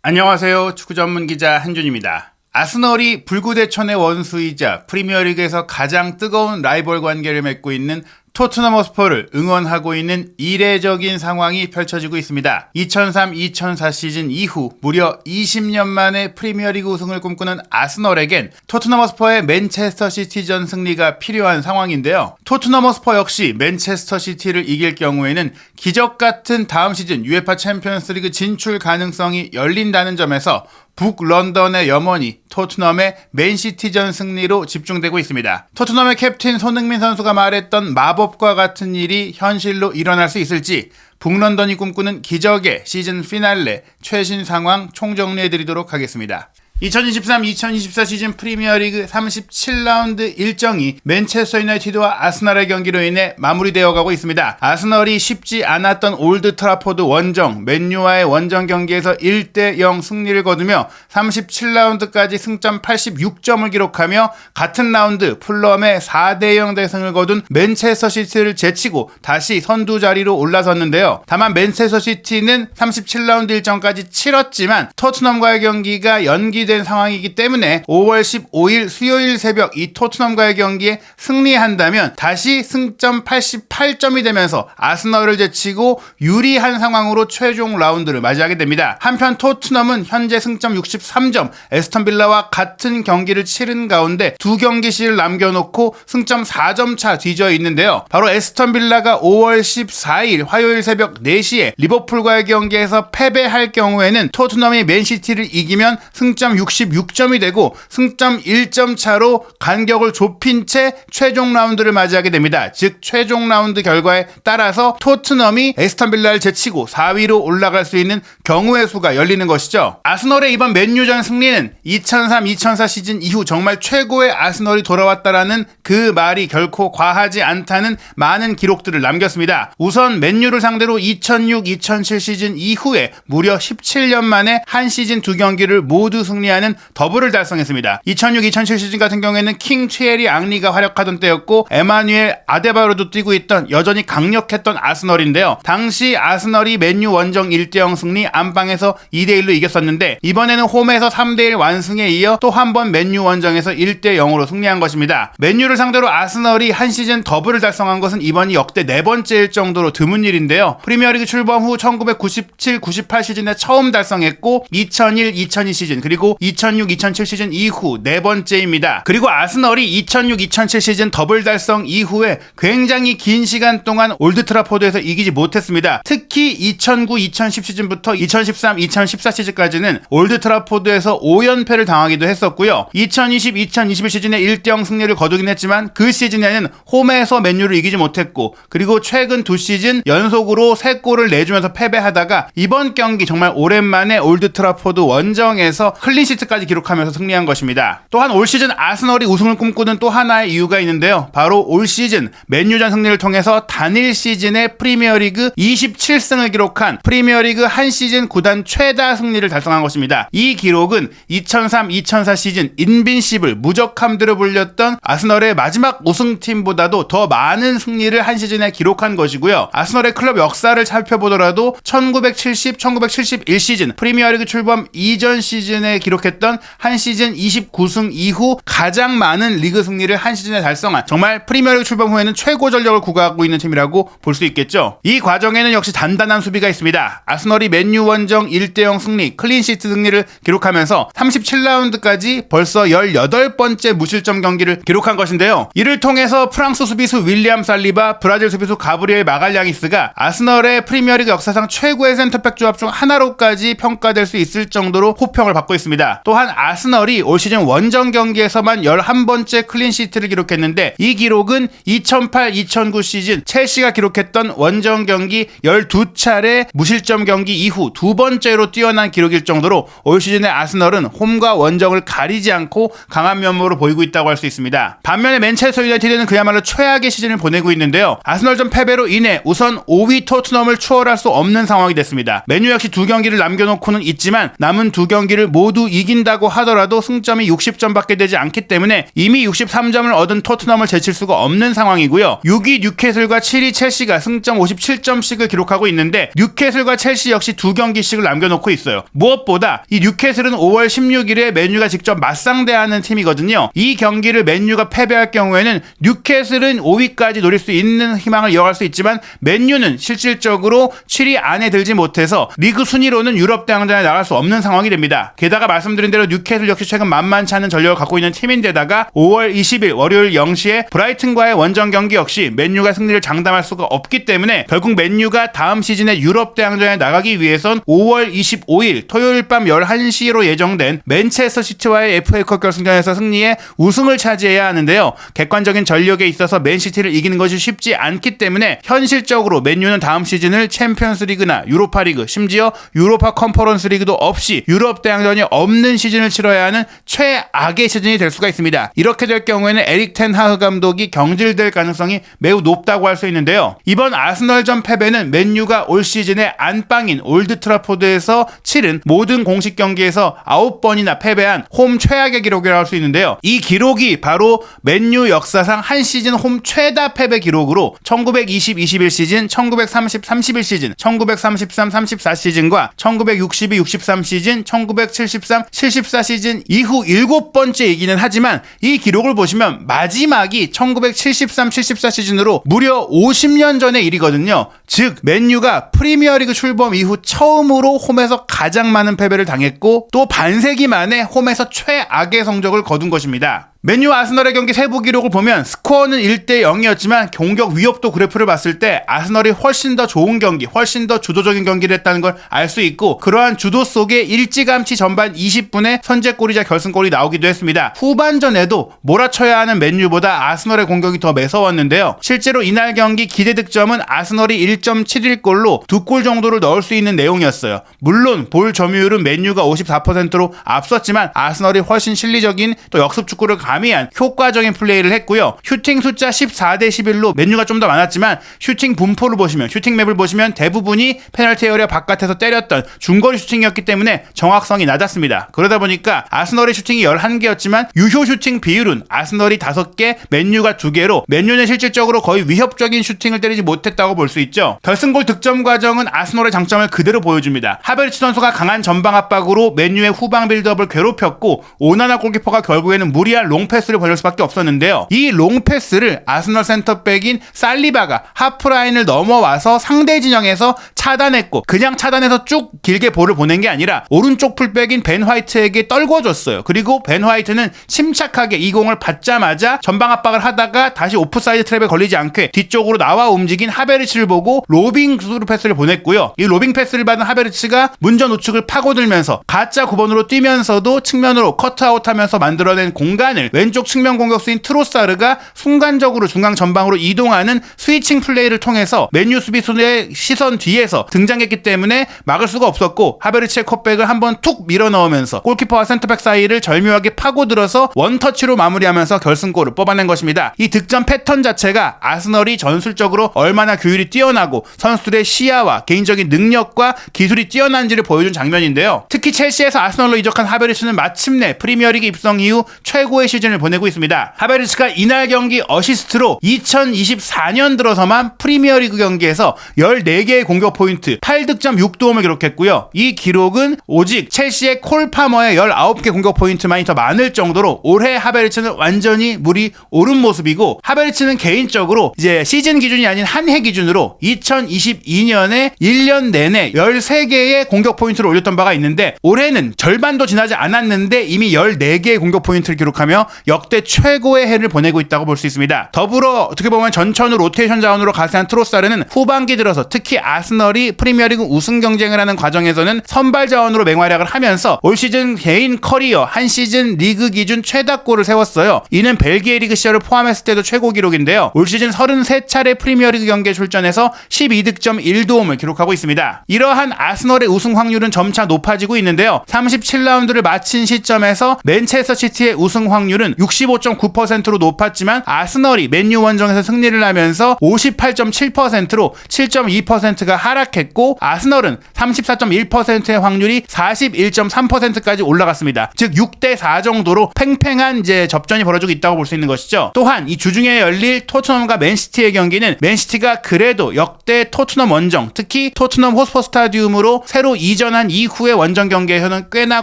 안녕하세요. 축구 전문 기자 한준입니다. 아스널이 불구대천의 원수이자 프리미어리그에서 가장 뜨거운 라이벌 관계를 맺고 있는 토트넘 허스퍼를 응원하고 있는 이례적인 상황이 펼쳐지고 있습니다. 2003-2004 시즌 이후 무려 20년 만에 프리미어리그 우승을 꿈꾸는 아스널에겐 토트넘 허스퍼의 맨체스터 시티전 승리가 필요한 상황인데요. 토트넘 허스퍼 역시 맨체스터 시티를 이길 경우에는 기적 같은 다음 시즌 UEFA 챔피언스리그 진출 가능성이 열린다는 점에서 북런던의 염원이 토트넘의 맨시티전 승리로 집중되고 있습니다. 토트넘의 캡틴 손흥민 선수가 말했던 마법과 같은 일이 현실로 일어날 수 있을지 북런던이 꿈꾸는 기적의 시즌 피날레 최신 상황 총정리해드리도록 하겠습니다. 2023-2024 시즌 프리미어리그 37라운드 일정이 맨체스터 유나이티드와 아스널의 경기로 인해 마무리되어 가고 있습니다. 아스널이 쉽지 않았던 올드 트라포드 원정, 맨유와의 원정 경기에서 1대0 승리를 거두며 37라운드까지 승점 86점을 기록하며 같은 라운드 풀럼의 4대0 대승을 거둔 맨체스터 시티를 제치고 다시 선두 자리로 올라섰는데요. 다만 맨체스터 시티는 37라운드 일정까지 치렀지만 토트넘과의 경기가 연기된 상황이기 때문에 5월 15일 수요일 새벽 이 토트넘과의 경기에 승리한다면 다시 승점 88점이 되면서 아스널을 제치고 유리한 상황으로 최종 라운드를 맞이하게 됩니다. 한편 토트넘은 현재 승점 63점, 에스턴 빌라와 같은 경기를 치른 가운데 두 경기씩을 남겨놓고 승점 4점 차 뒤져 있는데요. 바로 에스턴 빌라가 5월 14일 화요일 새벽 4시에 리버풀과의 경기에서 패배할 경우에는 토트넘이 맨시티를 이기면 승점 66점이 되고 승점 1점 차로 간격을 좁힌 채 최종 라운드를 맞이하게 됩니다. 즉 최종 라운드 결과에 따라서 토트넘이 에스턴 빌라를 제치고 4위로 올라갈 수 있는 경우의 수가 열리는 것이죠. 아스널의 이번 맨유전 승리는 2003-2004 시즌 이후 정말 최고의 아스널이 돌아왔다라는 그 말이 결코 과하지 않다는 많은 기록들을 남겼습니다. 우선 맨유를 상대로 2006-2007 시즌 이후에 무려 17년 만에 한 시즌 두 경기를 모두 승리하는 더블을 달성했습니다. 2006-2007 시즌 같은 경우에는 킹 튀에리 앙리가 활약하던 때였고 에마뉴엘 아데바요도 뛰고 있던 여전히 강력했던 아스널인데요. 당시 아스널이 맨유 원정 1대0 승리, 안방에서 2대1로 이겼었는데 이번에는 홈에서 3대1 완승에 이어 또 한 번 맨유 원정에서 1대0으로 승리한 것입니다. 맨유를 상대로 아스널이 한 시즌 더블을 달성한 것은 이번이 역대 네 번째일 정도로 드문 일인데요. 프리미어리그 출범 후 1997-98 시즌에 처음 달성했고 2001-2002 시즌 그리고 2006-2007 시즌 이후 네 번째입니다. 그리고 아스널이 2006-2007 시즌 더블 달성 이후에 굉장히 긴 시간 동안 올드 트라포드에서 이기지 못했습니다. 특히 2009-2010 시즌부터 2013-2014 시즌까지는 올드 트라포드에서 5연패를 당하기도 했었고요. 2020-2021 시즌에 1대0 승리를 거두긴 했지만 그 시즌에는 홈에서 맨유를 이기지 못했고 그리고 최근 두 시즌 연속으로 3골을 내주면서 패배하다가 이번 경기 정말 오랜만에 올드 트라포드 원정에서 클린시트까지 기록하면서 승리한 것입니다. 또한 올 시즌 아스널이 우승을 꿈꾸는 또 하나의 이유가 있는데요. 바로 올 시즌 맨유전 승리를 통해서 단일 시즌에 프리미어리그 27승을 기록한 프리미어리그 한 시즌 구단 최다 승리를 달성한 것입니다. 이 기록은 2003-2004 시즌 인빈시블 무적함대로 불렸던 아스널의 마지막 우승팀보다도 더 많은 승리를 한 시즌에 기록한 것이고요. 아스널의 클럽 역사를 살펴보더라도 1970-1971 시즌 프리미어리그 출범 이전 시즌에 기록했던 한 시즌 29승 이후 가장 많은 리그 승리를 한 시즌에 달성한 정말 프리미어리그 출범 후에는 최고 전력을 구가하고 있는 팀이라고 볼 수 있겠죠. 이 과정에는 역시 단단한 수비가 있습니다. 아스널이 맨유 원정 1대0 승리, 클린시트 승리를 기록하면서 37라운드까지 벌써 18번째 무실점 경기를 기록한 것인데요. 이를 통해서 프랑스 수비수 윌리엄 살리바, 브라질 수비수 가브리엘 마갈량이스가 아스널의 프리미어리그 역사상 최고의 센터백 조합 중 하나로까지 평가될 수 있을 정도로 호평을 받고 있습니다. 또한 아스널이 올 시즌 원정 경기에서만 11번째 클린시트를 기록했는데 이 기록은 2008-2009 시즌 첼시가 기록했던 원정 경기 12차례 무실점 경기 이후 두 번째로 뛰어난 기록일 정도로 올 시즌의 아스널은 홈과 원정을 가리지 않고 강한 면모를 보이고 있다고 할 수 있습니다. 반면에 맨체스터 유나이티드는 그야말로 최악의 시즌을 보내고 있는데요. 아스널전 패배로 인해 우선 5위 토트넘을 추월할 수 없는 상황이 됐습니다. 맨유 역시 두 경기를 남겨놓고는 있지만 남은 두 경기를 모두 이긴다고 하더라도 승점이 60점밖에 되지 않기 때문에 이미 63점을 얻은 토트넘을 제칠 수가 없는 상황이고요. 6위 뉴캐슬과 7위 첼시가 승점 57점씩을 기록하고 있는데 뉴캐슬과 첼시 역시 2경기씩을 남겨놓고 있어요. 무엇보다 이 뉴캐슬은 5월 16일에 맨유가 직접 맞상대하는 팀이거든요. 이 경기를 맨유가 패배할 경우에는 뉴캐슬은 5위까지 노릴 수 있는 희망을 이어갈 수 있지만 맨유는 실질적으로 7위 안에 들지 못해서 리그 순위로는 유럽 대항전에 나갈 수 없는 상황이 됩니다. 게다가 말씀드린 대로 뉴캐슬 역시 최근 만만치 않은 전력을 갖고 있는 팀인데다가 5월 20일 월요일 0시에 브라이튼과의 원정 경기 역시 맨유가 승리를 장담할 수가 없기 때문에 결국 맨유가 다음 시즌에 유럽 대항전에 나가기 위해선 5월 25일 토요일 밤 11시로 예정된 맨체스터 시티와의 FA컵 결승전에서 승리해 우승을 차지해야 하는데요. 객관적인 전력에 있어서 맨시티를 이기는 것이 쉽지 않기 때문에 현실적으로 맨유는 다음 시즌을 챔피언스 리그나 유로파 리그, 심지어 유로파 컨퍼런스 리그도 없이 유럽 대항전이 없는 시즌을 치러야 하는 최악의 시즌이 될 수가 있습니다. 이렇게 될 경우에는 에릭 텐 하그 감독이 경질될 가능성이 매우 높다고 할 수 있는데요. 이번 아스널전 패배는 맨유가 올 시즌에 안방인 올드 트라포드에서 치른 모든 공식 경기에서 9번이나 패배한 홈 최악의 기록이라고 할 수 있는데요. 이 기록이 바로 맨유 역사상 한 시즌 홈 최다 패배 기록으로 1920-21 시즌, 1930-31 시즌, 1933-34 시즌과 1962-63 시즌, 1973-74 시즌 이후 7번째이기는 하지만 이 기록을 보시면 마지막이 1973-74 시즌으로 무려 50년 전의 일이거든요. 즉 맨유가 프리미어리그 출범 이후 처음으로 홈에서 가장 많은 패배를 당했고 또 반세기 만에 홈에서 최악의 성적을 거둔 것입니다. 맨유 아스널의 경기 세부 기록을 보면 스코어는 1대0이었지만 공격 위협도 그래프를 봤을 때 아스널이 훨씬 더 좋은 경기, 훨씬 더 주도적인 경기를 했다는 걸 알 수 있고 그러한 주도 속에 일찌감치 전반 20분에 선제골이자 결승골이 나오기도 했습니다. 후반전에도 몰아쳐야 하는 맨유보다 아스널의 공격이 더 매서웠는데요. 실제로 이날 경기 기대 득점은 아스널이 1.71골로 2골 정도를 넣을 수 있는 내용이었어요. 물론 볼 점유율은 맨유가 54%로 앞섰지만 아스널이 훨씬 실리적인 또 역습 축구를 가미한 효과적인 플레이를 했고요. 슈팅 숫자 14대11로 맨유가 좀 더 많았지만 슈팅 분포를 보시면 슈팅 맵을 보시면 대부분이 페널티 에리어 바깥에서 때렸던 중거리 슈팅이었기 때문에 정확성이 낮았습니다. 그러다 보니까 아스널의 슈팅이 11개였지만 유효 슈팅 비율은 아스널이 5개, 맨유가 2개로 맨유는 실질적으로 거의 위협적인 슈팅을 때리지 못했다고 볼 수 있죠. 결승골 득점 과정은 아스널의 장점을 그대로 보여줍니다. 하베르츠 선수가 강한 전방 압박으로 맨유의 후방 빌드업을 괴롭혔고 오나나 골키퍼가 결국에는 무리한 롱패스를 벌릴 수밖에 없었는데요. 이 롱패스를 아스널 센터백인 살리바가 하프라인을 넘어와서 상대 진영에서 차단했고 그냥 차단해서 쭉 길게 볼을 보낸 게 아니라 오른쪽 풀백인 벤 화이트에게 떨궈줬어요. 그리고 벤 화이트는 침착하게 이 공을 받자마자 전방 압박을 하다가 다시 오프사이드 트랩에 걸리지 않게 뒤쪽으로 나와 움직인 하베르츠를 보고 로빙 스루 패스를 보냈고요. 이 로빙 패스를 받은 하베르츠가 문전 우측을 파고들면서 가짜 9번으로 뛰면서도 측면으로 커트아웃하면서 만들어낸 공간을 왼쪽 측면 공격수인 트로사르가 순간적으로 중앙 전방으로 이동하는 스위칭 플레이를 통해서 맨유 수비수의 시선 뒤에서 등장했기 때문에 막을 수가 없었고 하베르츠의 컷백을 한번 툭 밀어 넣으면서 골키퍼와 센터백 사이를 절묘하게 파고들어서 원터치로 마무리하면서 결승골을 뽑아낸 것입니다. 이 득점 패턴 자체가 아스널이 전술적으로 얼마나 규율이 뛰어나고 선수들의 시야와 개인적인 능력과 기술이 뛰어난지를 보여준 장면인데요. 특히 첼시에서 아스널로 이적한 하베르츠는 마침내 프리미어리그 입성 이후 최고의 시즌을 보내고 있습니다. 하베르츠가 이날 경기 어시스트로 2024년 들어서만 프리미어리그 경기에서 14개의 공격 포인트, 8득점 6도움을 기록했고요. 이 기록은 오직 첼시의 콜 파머의 19개 공격 포인트만이 더 많을 정도로 올해 하베르츠는 완전히 물이 오른 모습이고 하베르츠는 개인적으로 이제 시즌 기준이 아닌 한 해 기준으로 2022년에 1년 내내 13개의 공격 포인트를 올렸던 바가 있는데 올해는 절반도 지나지 않았는데 이미 14개의 공격 포인트를 기록하며 역대 최고의 해를 보내고 있다고 볼 수 있습니다. 더불어 어떻게 보면 전천후 로테이션 자원으로 가세한 트로사르는 후반기 들어서 특히 아스널이 프리미어리그 우승 경쟁을 하는 과정에서는 선발 자원으로 맹활약을 하면서 올 시즌 개인 커리어 한 시즌 리그 기준 최다골을 세웠어요. 이는 벨기에 리그 시절을 포함했을 때도 최고 기록인데요. 올 시즌 33차례 프리미어리그 경기에 출전해서 12득점 1도움을 기록하고 있습니다. 이러한 아스널의 우승 확률은 점차 높아지고 있는데요. 37라운드를 마친 시점에서 맨체스터 시티의 우승 확률 확률은 65.9%로 높았지만 아스널이 맨유 원정에서 승리를 하면서 58.7%로 7.2%가 하락했고 아스널은 34.1%의 확률이 41.3%까지 올라갔습니다. 즉 6대4 정도로 팽팽한 이제 접전이 벌어지고 있다고 볼 수 있는 것이죠. 또한 이 주중에 열릴 토트넘과 맨시티의 경기는 맨시티가 그래도 역대 토트넘 원정, 특히 토트넘 호스퍼 스타디움으로 새로 이전한 이후의 원정 경기에서는 꽤나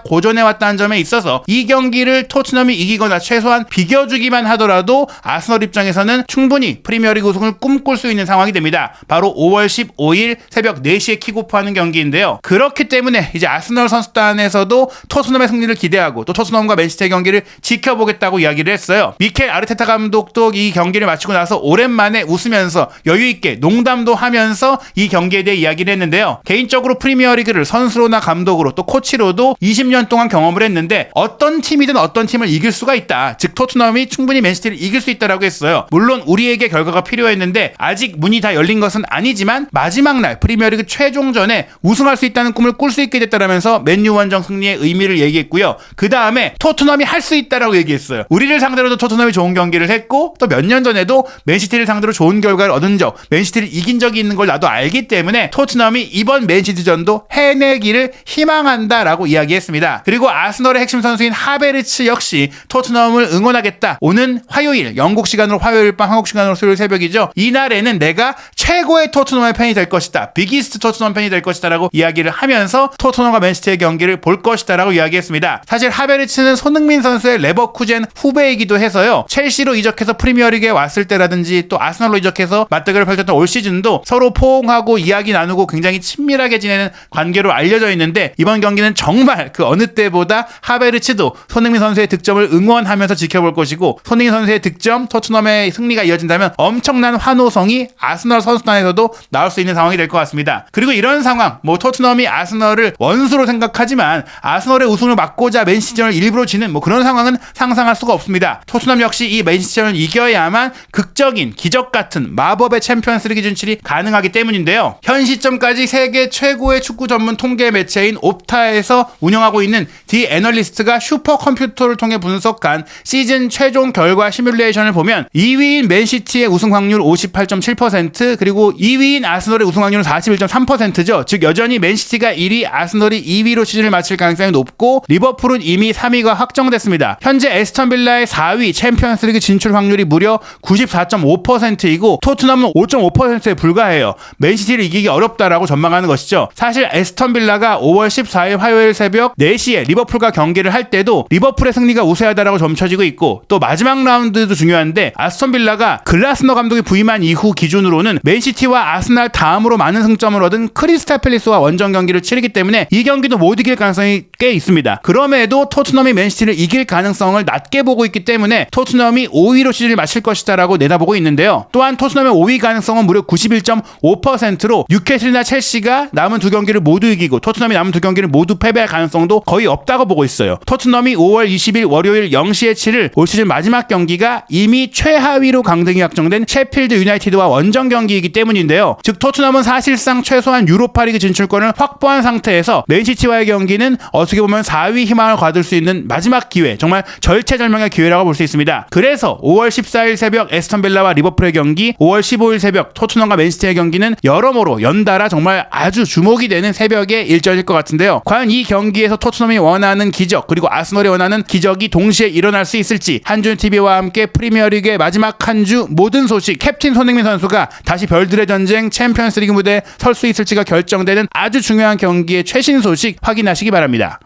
고전해왔다는 점에 있어서 이 경기를 토트넘이 이기거나 최소한 비겨주기만 하더라도 아스널 입장에서는 충분히 프리미어리그 우승을 꿈꿀 수 있는 상황이 됩니다. 바로 5월 15일 새벽 4시에 킥오프하는 경기인데요. 그렇기 때문에 이제 아스널 선수단에서도 토트넘의 승리를 기대하고 또 토트넘과 맨시티의 경기를 지켜보겠다고 이야기를 했어요. 미켈 아르테타 감독도 이 경기를 마치고 나서 오랜만에 웃으면서 여유있게 농담도 하면서 이 경기에 대해 이야기를 했는데요. 개인적으로 프리미어리그를 선수로나 감독으로 또 코치로도 20년 동안 경험을 했는데 어떤 팀이든 어떤 팀을 이길 수가 있다. 즉 토트넘이 충분히 맨시티를 이길 수 있다라고 했어요. 물론 우리에게 결과가 필요했는데 아직 문이 다 열린 것은 아니지만 마지막 날 프리미어리그 최종전에 우승할 수 있다는 꿈을 꿀 수 있게 됐다라면서 맨유 원정 승리의 의미를 얘기했고요. 그 다음에 토트넘이 할 수 있다라고 얘기했어요. 우리를 상대로도 토트넘이 좋은 경기를 했고 또 몇 년 전에도 맨시티를 상대로 좋은 결과를 얻은 적, 맨시티를 이긴 적이 있는 걸 나도 알기 때문에 토트넘이 이번 맨시티전도 해내기를 희망한다라고 이야기했습니다. 그리고 아스널의 핵심 선수인 하베르츠 역시 토트넘을 응원하겠다. 오는 화요일, 영국 시간으로 화요일 밤, 한국 시간으로 수요일 새벽이죠. 이날에는 내가 최고의 토트넘의 팬이 될 것이다. 비기스트 토트넘 팬이 될 것이다 라고 이야기를 하면서 토트넘과 맨시티의 경기를 볼 것이다 라고 이야기했습니다. 사실 하베르츠는 손흥민 선수의 레버쿠젠 후배이기도 해서요. 첼시로 이적해서 프리미어리그에 왔을 때라든지 또 아스널로 이적해서 맞대결을 펼쳤던 올 시즌도 서로 포옹하고 이야기 나누고 굉장히 친밀하게 지내는 관계로 알려져 있는데 이번 경기는 정말 그 어느 때보다 하베르츠도 손흥민 선수의 득점을 응원하면서 지켜볼 것이고 손흥민 선수의 득점, 토트넘의 승리가 이어진다면 엄청난 환호성이 아스널 선수단에서도 나올 수 있는 상황이 될 것 같습니다. 그리고 이런 상황, 토트넘이 아스널을 원수로 생각하지만 아스널의 우승을 막고자 맨시티전을 일부러 지는 그런 상황은 상상할 수가 없습니다. 토트넘 역시 이 맨시티전을 이겨야만 극적인 기적 같은 마법의 챔피언스리그 진출이 가능하기 때문인데요. 현 시점까지 세계 최고의 축구 전문 통계 매체인 옵타에서 운영하고 있는 디 애널리스트가 슈퍼컴퓨터를 통해 분석한 시즌 최종 결과 시뮬레이션을 보면 2위인 맨시티의 우승 확률 58.7% 그리고 2위인 아스널의 우승 확률은 41.3%죠. 즉 여전히 맨시티가 1위, 아스널이 2위로 시즌을 마칠 가능성이 높고 리버풀은 이미 3위가 확정됐습니다. 현재 에스턴 빌라의 4위 챔피언스리그 진출 확률이 무려 94.5%이고 토트넘은 5.5%에 불과해요. 맨시티를 이기기 어렵다라고 전망하는 것이죠. 사실 에스턴 빌라가 5월 14일 화요일 새벽 4시에 리버풀과 경기를 할 때도 리버풀의 승리가 우세하다라고 점쳐지고 있고 또 마지막 라운드도 중요한데 아스턴 빌라가 글라스너 감독이 부임한 이후 기준으로는 맨시티와 아스날 다음으로 많은 승점을 얻은 크리스탈 팰리스와 원정 경기를 치르기 때문에 이 경기도 못 이길 가능성이 꽤 있습니다. 그럼에도 토트넘이 맨시티를 이길 가능성을 낮게 보고 있기 때문에 토트넘이 5위로 시즌을 마칠 것이다라고 내다보고 있는데요. 또한 토트넘의 5위 가능성은 무려 91.5%로 뉴캐슬이나 첼시가 남은 두 경기를 모두 이기고 토트넘이 남은 두 경기를 모두 패배할 가능성도 거의 없다고 보고 있어요. 토트넘이 5월 20일 월요일 0시에 치를 올 시즌 마지막 경기가 이미 최하위로 강등이 확정된 셰필드 유나이티드와 원정 경기이기 때문인데요. 즉 토트넘은 사실상 최소한 유로파리그 진출권을 확보한 상태에서 맨시티와의 경기는 어떻게 보면 4위 희망을 거둘 수 있는 마지막 기회, 정말 절체절명의 기회라고 볼 수 있습니다. 그래서 5월 14일 새벽 에스턴 빌라와 리버풀의 경기, 5월 15일 새벽 토트넘과 맨시티의 경기는 여러모로 연달아 정말 아주 주목이 되는 새벽의 일정일 것 같은데요. 과연 이 경기에서 토트넘이 원하는 기적 그리고 아스널이 원하는 기적이 동시에 일어날 수 있을지 한준TV와 함께 프리미어리그의 마지막 한 주 모든 소식 캡틴 손흥민 선수가 다시 별들의 전쟁 챔피언스리그 무대에 설 수 있을지가 결정되는 아주 중요한 경기의 최신 소식 확인하시기 바랍니다.